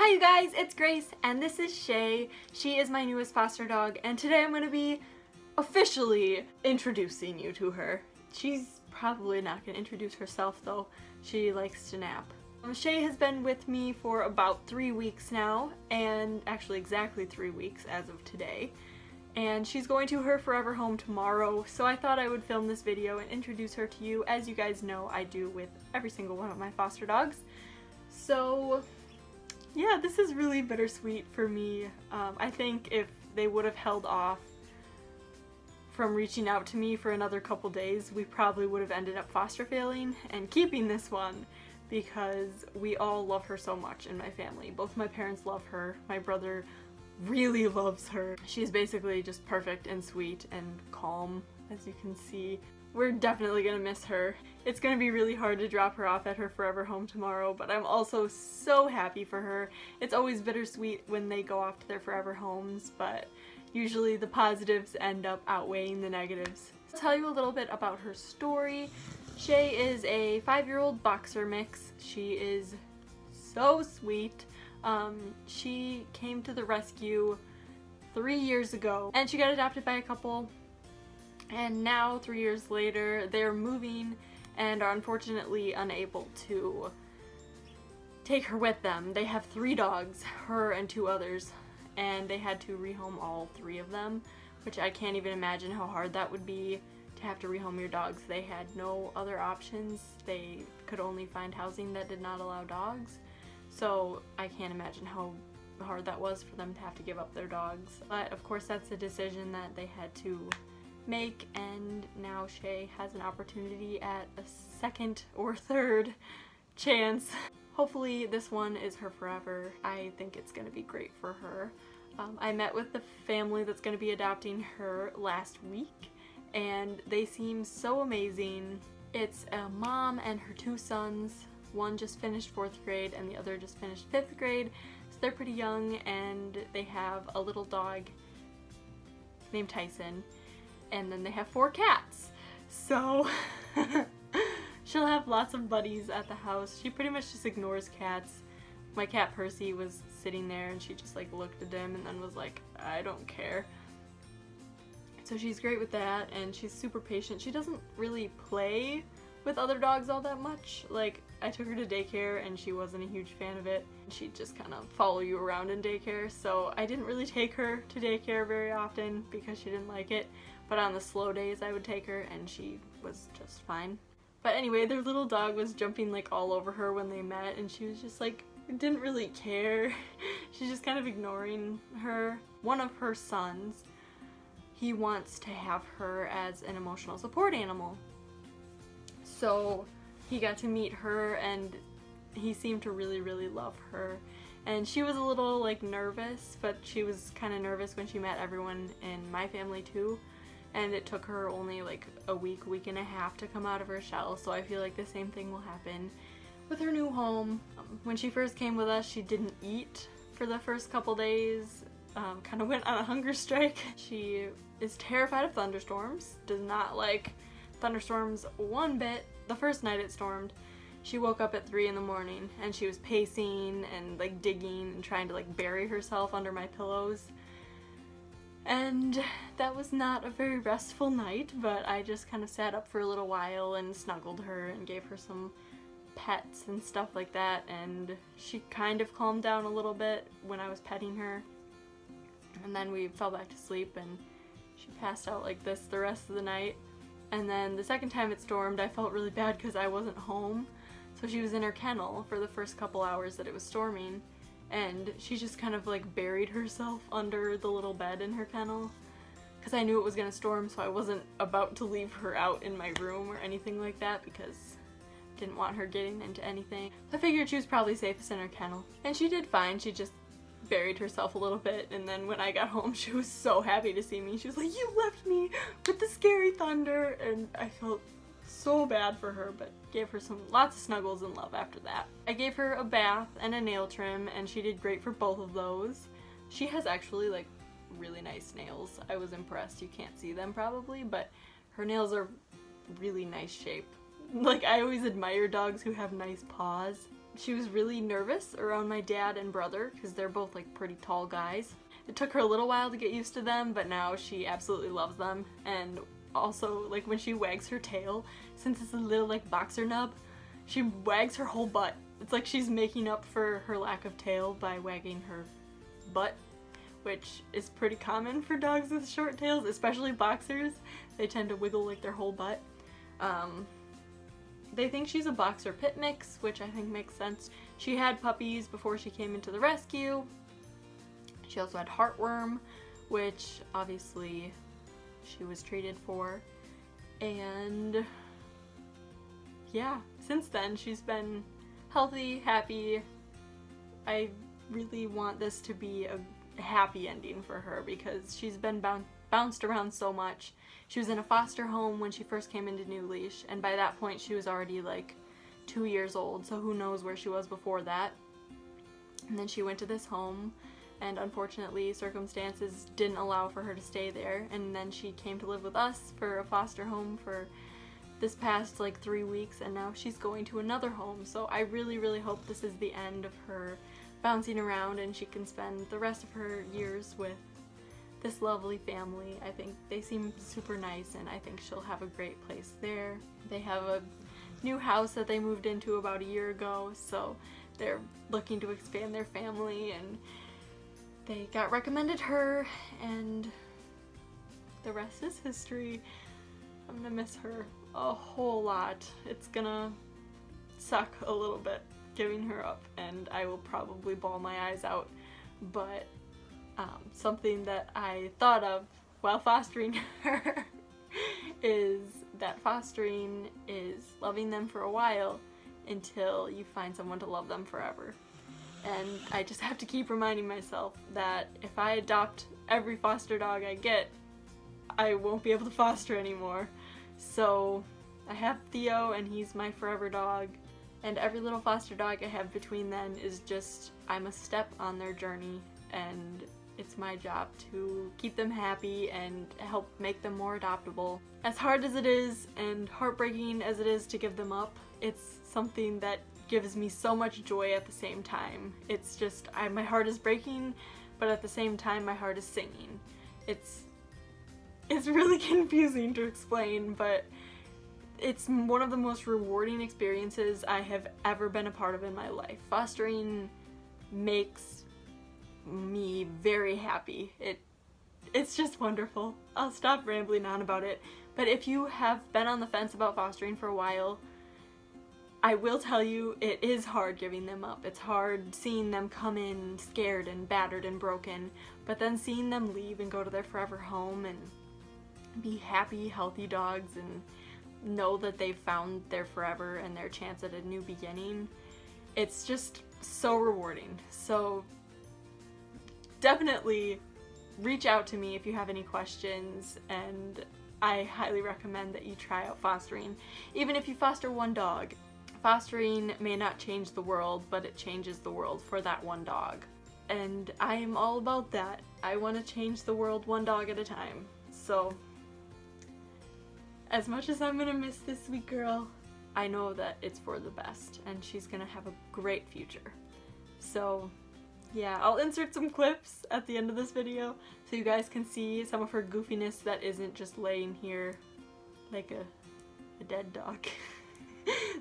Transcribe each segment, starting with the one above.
Hi you guys, it's Grace and this is Shay. She is my newest foster dog and today I'm going to be officially introducing you to her. She's probably not going to introduce herself though. She likes to nap. Shay has been with me for about 3 weeks now, and actually exactly 3 weeks as of today. And she's going to her forever home tomorrow, so I thought I would film this video and introduce her to you. As you guys know, I do with every single one of my foster dogs. So yeah, this is really bittersweet for me. I think if they would have held off from reaching out to me for another couple days, we probably would have ended up foster failing and keeping this one because we all love her so much in my family. Both my parents love her. My brother really loves her. She's basically just perfect and sweet and calm, as you can see. We're definitely gonna miss her. It's gonna be really hard to drop her off at her forever home tomorrow, but I'm also so happy for her. It's always bittersweet when they go off to their forever homes, but usually the positives end up outweighing the negatives. I'll tell you a little bit about her story. Shay is a 5-year-old boxer mix. She is so sweet. She came to the rescue 3 years ago and she got adopted by a couple. And now, 3 years later, they're moving and are unfortunately unable to take her with them. They have 3 dogs, her and 2 others, and they had to rehome all 3 of them, which I can't even imagine how hard that would be to have to rehome your dogs. They had no other options. They could only find housing that did not allow dogs. So I can't imagine how hard that was for them to have to give up their dogs. But of course that's a decision that they had to make, and now Shay has an opportunity at a second or third chance. Hopefully this one is her forever. I think it's gonna be great for her. I met with the family that's gonna be adopting her last week and they seem so amazing. It's a mom and her 2 sons. One just finished 4th grade and the other just finished 5th grade, so they're pretty young, and they have a little dog named Tyson. And then they have 4 cats. So she'll have lots of buddies at the house. She pretty much just ignores cats. My cat Percy was sitting there and she just like looked at him and then was like, I don't care. So she's great with that, and she's super patient. She doesn't really play with other dogs all that much. Like, I took her to daycare and she wasn't a huge fan of it. She'd just kind of follow you around in daycare, so I didn't really take her to daycare very often because she didn't like it. But on the slow days I would take her and she was just fine. But anyway, their little dog was jumping like all over her when they met, and she was just like, didn't really care. She's just kind of ignoring her. One of her sons, he wants to have her as an emotional support animal. So he got to meet her and he seemed to really love her. And she was a little like nervous, but she was kind of nervous when she met everyone in my family too. And it took her only like a week and a half to come out of her shell, so I feel like the same thing will happen with her new home. When she first came with us, she didn't eat for the first couple days, kind of went on a hunger strike. She is terrified of thunderstorms, does not like thunderstorms one bit. The first night it stormed, she woke up at 3 in the morning and she was pacing and like digging and trying to like bury herself under my pillows. And that was not a very restful night, but I just kind of sat up for a little while and snuggled her and gave her some pets and stuff like that, and she kind of calmed down a little bit when I was petting her. And then we fell back to sleep and she passed out like this the rest of the night. And then the second time it stormed, I felt really bad because I wasn't home. So she was in her kennel for the first couple hours that it was storming. And she just kind of like buried herself under the little bed in her kennel because I knew it was gonna storm, so I wasn't about to leave her out in my room or anything like that because I didn't want her getting into anything. I figured she was probably safest in her kennel. And she did fine. She just buried herself a little bit, and then when I got home she was so happy to see me. She was like, you left me with the scary thunder, and I felt so bad for her, but gave her lots of snuggles and love after that. I gave her a bath and a nail trim and she did great for both of those. She has actually like really nice nails. I was impressed. You can't see them probably, but her nails are really nice shape. Like, I always admire dogs who have nice paws. she was really nervous around my dad and brother because they're both like pretty tall guys. It took her a little while to get used to them, but now she absolutely loves them. And also, like, when she wags her tail, since it's a little like boxer nub, she wags her whole butt. It's like she's making up for her lack of tail by wagging her butt, which is pretty common for dogs with short tails, especially boxers. They tend to wiggle like their whole butt. They think she's a boxer pit mix, which I think makes sense. She had puppies before she came into the rescue. She also had heartworm, which obviously she was treated for. And yeah, since then she's been healthy, happy. I really want this to be a happy ending for her because she's been bounced around so much. She was in a foster home when she first came into New Leash, and by that point she was already like 2 years old, so who knows where she was before that. And then she went to this home, and unfortunately circumstances didn't allow for her to stay there, and then she came to live with us for a foster home for this past like 3 weeks, and now she's going to another home. So I really hope this is the end of her bouncing around and she can spend the rest of her years with this lovely family. I think they seem super nice, and I think she'll have a great place there. They have a new house that they moved into about a year ago, so they're looking to expand their family, and they got recommended her, and the rest is history. I'm gonna miss her a whole lot. It's gonna suck a little bit giving her up, and I will probably bawl my eyes out, but something that I thought of while fostering her is that fostering is loving them for a while until you find someone to love them forever. And I just have to keep reminding myself that if I adopt every foster dog I get, I won't be able to foster anymore. So I have Theo, and he's my forever dog, and every little foster dog I have between then is just, I'm a step on their journey, and it's my job to keep them happy and help make them more adoptable. As hard as it is and heartbreaking as it is to give them up, it's something that gives me so much joy at the same time. It's just, my heart is breaking, but at the same time my heart is singing. It's really confusing to explain, but it's one of the most rewarding experiences I have ever been a part of in my life. Fostering makes me very happy. It's just wonderful. I'll stop rambling on about it, but if you have been on the fence about fostering for a while, I will tell you it is hard giving them up. It's hard seeing them come in scared and battered and broken, but then seeing them leave and go to their forever home and be happy, healthy dogs and know that they've found their forever and their chance at a new beginning. It's just so rewarding. So definitely reach out to me if you have any questions, and I highly recommend that you try out fostering. Even if you foster one dog, fostering may not change the world, but it changes the world for that one dog. And I am all about that. I want to change the world one dog at a time. So as much as I'm gonna miss this sweet girl, I know that it's for the best, and she's gonna have a great future. So yeah, I'll insert some clips at the end of this video so you guys can see some of her goofiness that isn't just laying here like a dead dog.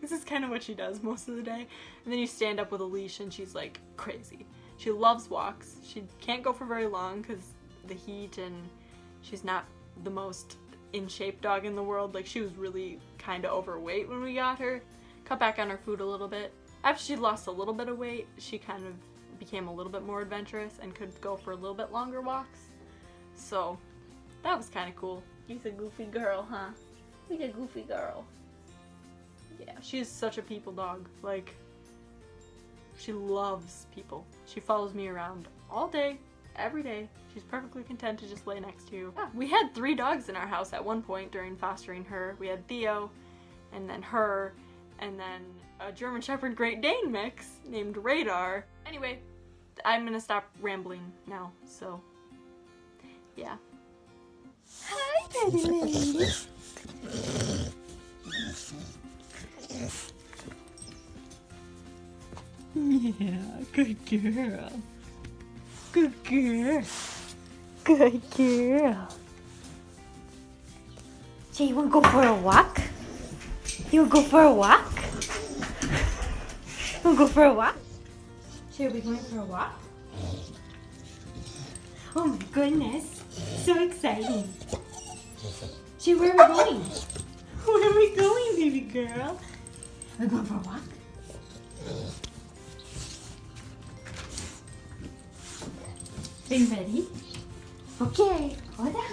This is kind of what she does most of the day. And then you stand up with a leash and she's like crazy. She loves walks. She can't go for very long because the heat, and she's not the most in shape dog in the world. Like, she was really kind of overweight when we got her. Cut back on her food a little bit. After she lost a little bit of weight, she kind of became a little bit more adventurous and could go for a little bit longer walks. So that was kind of cool. You're a goofy girl, huh? You're a goofy girl. Yeah, she's such a people dog. Like, she loves people. She follows me around all day, every day. She's perfectly content to just lay next to you. Yeah, we had 3 dogs in our house at one point during fostering her. We had Theo, and then her, and then a German Shepherd Great Dane mix named Radar. Anyway, I'm gonna stop rambling now, so yeah. Hi, pretty lady. Yeah, good girl. Good girl. Good girl. Jay, you wanna go for a walk? You wanna go for a walk? You wanna go for a walk? Jay, are we going for a walk? Oh my goodness. So exciting. Jay, where are we going? Where are we going, baby girl? Are we going for a walk? Are you ready? Okay, hold on.